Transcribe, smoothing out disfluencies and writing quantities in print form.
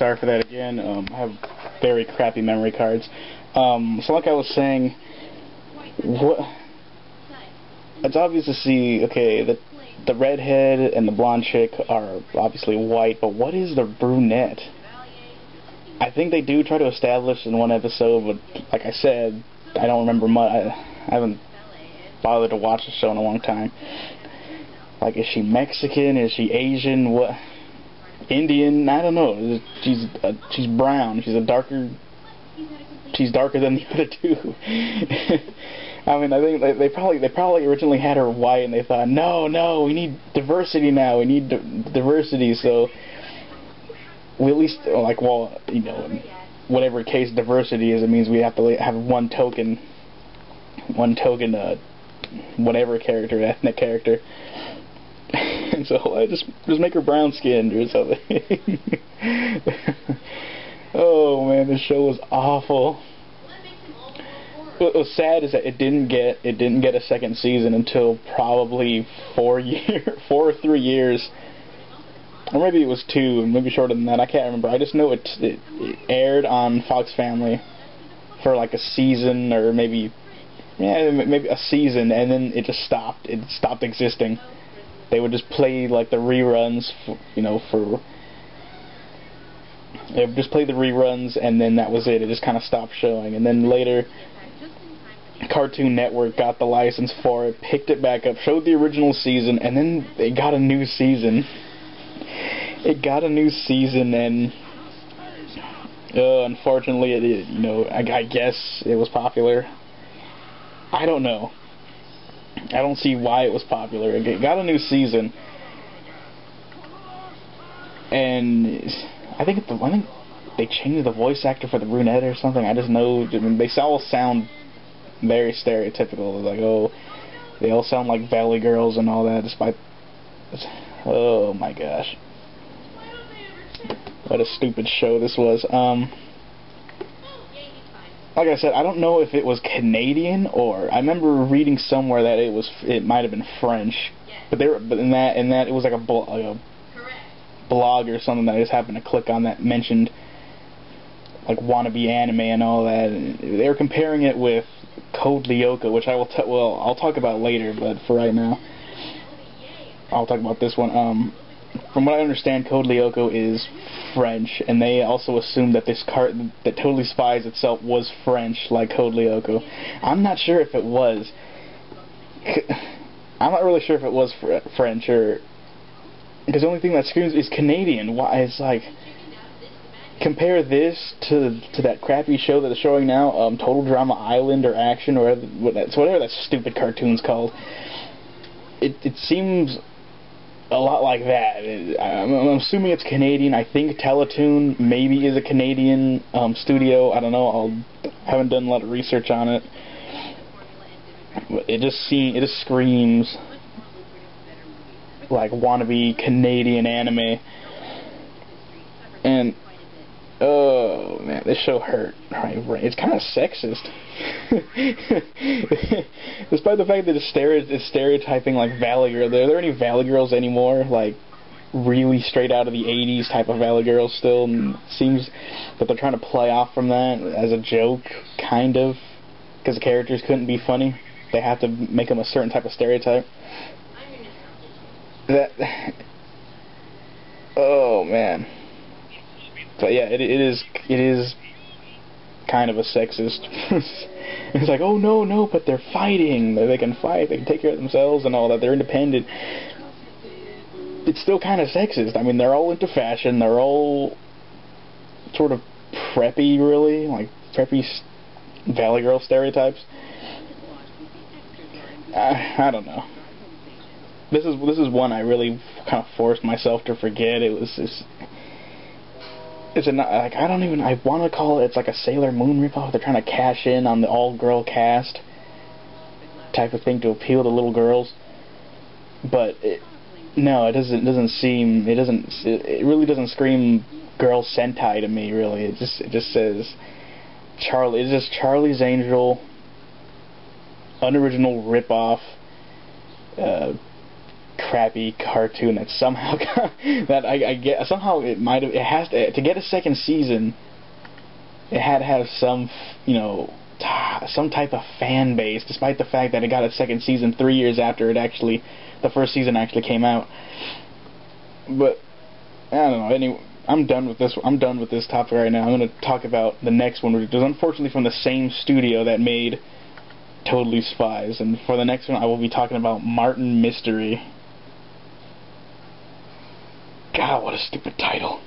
sorry for that again. I have very crappy memory cards. So like I was saying, it's obvious to see, okay, the redhead and the blonde chick are obviously white, but what is the brunette? I think they do try to establish in one episode, but like I said, I don't remember much. I haven't bothered to watch the show in a long time. Like, is she Mexican? Is she Asian? What? Indian? I don't know. She's brown. She's darker than the other two. I mean, I think they probably originally had her white, and they thought, no, we need diversity now. We need diversity, so we at least, like, well, you know, whatever case diversity is, it means we have to have one token, whatever character, ethnic character. And so I just make her brown skinned or something. Oh man, this show was awful. What was sad is that it didn't get a second season until probably 4 or 3 years, or maybe it was 2, maybe shorter than that. I can't remember. I just know it aired on Fox Family for like a season, or maybe a season, and then it just stopped. It stopped existing. They would just play like the reruns, they would just play the reruns, and then that was it. It just kind of stopped showing, and then later Cartoon Network got the license for it, picked it back up, showed the original season, and then they got a new season. And unfortunately, I guess it was popular. I don't know. I don't see why it was popular. It got a new season, and I think they changed the voice actor for the brunette or something. I just know, I mean, they all sound very stereotypical. Like, oh, they all sound like Valley Girls and all that. Despite, oh my gosh, what a stupid show this was. Like I said, I don't know if it was Canadian, or I remember reading somewhere that it might have been French, but in that it was like a blog or something that I just happened to click on that mentioned like wannabe anime and all that. And they were comparing it with Code Lyoko, which I'll talk about later, but for right now, I'll talk about this one. From what I understand, Code Lyoko is French, and they also assumed that that Totally Spies itself was French, like Code Lyoko. I'm not sure if it was. I'm not really sure if it was French, or because the only thing that screams is Canadian. Why? It's like, compare this to that crappy show that they're showing now, Total Drama Island or Action, or whatever that stupid cartoon's called. It seems a lot like that. I'm assuming it's Canadian. I think Teletoon maybe is a Canadian studio. I don't know. I haven't done a lot of research on it. But it just screams like wannabe Canadian anime. And oh man, this show hurt. Right. It's kind of sexist. Despite the fact that it's stereotyping like Valley Girl. Are there any Valley Girls anymore? Like really straight out of the 80s type of Valley Girls still? And it seems that they're trying to play off from that as a joke, kind of, because the characters couldn't be funny. They have to make them a certain type of stereotype. Oh man. But yeah, it is kind of a sexist. It's like, oh no, but they're fighting. They can fight. They can take care of themselves and all that. They're independent. It's still kind of sexist. I mean, they're all into fashion. They're all sort of preppy, really, like preppy Valley Girl stereotypes. I don't know. This is one I really kind of forced myself to forget. It was just. I want to call it, it's like a Sailor Moon ripoff. They're trying to cash in on the all-girl cast type of thing to appeal to little girls. But no, it really doesn't scream girl Sentai to me, really. It just says Charlie. It's just Charlie's Angel, unoriginal ripoff, crappy cartoon that somehow that I get somehow it has to get a second season. It had to have some, you know, some type of fan base, despite the fact that it got a second season 3 years after the first season actually came out. But I don't know. Anyway, I'm done with this. I'm done with this topic right now. I'm going to talk about the next one, which is unfortunately from the same studio that made Totally Spies. And for the next one, I will be talking about Martin Mystery. God, what a stupid title.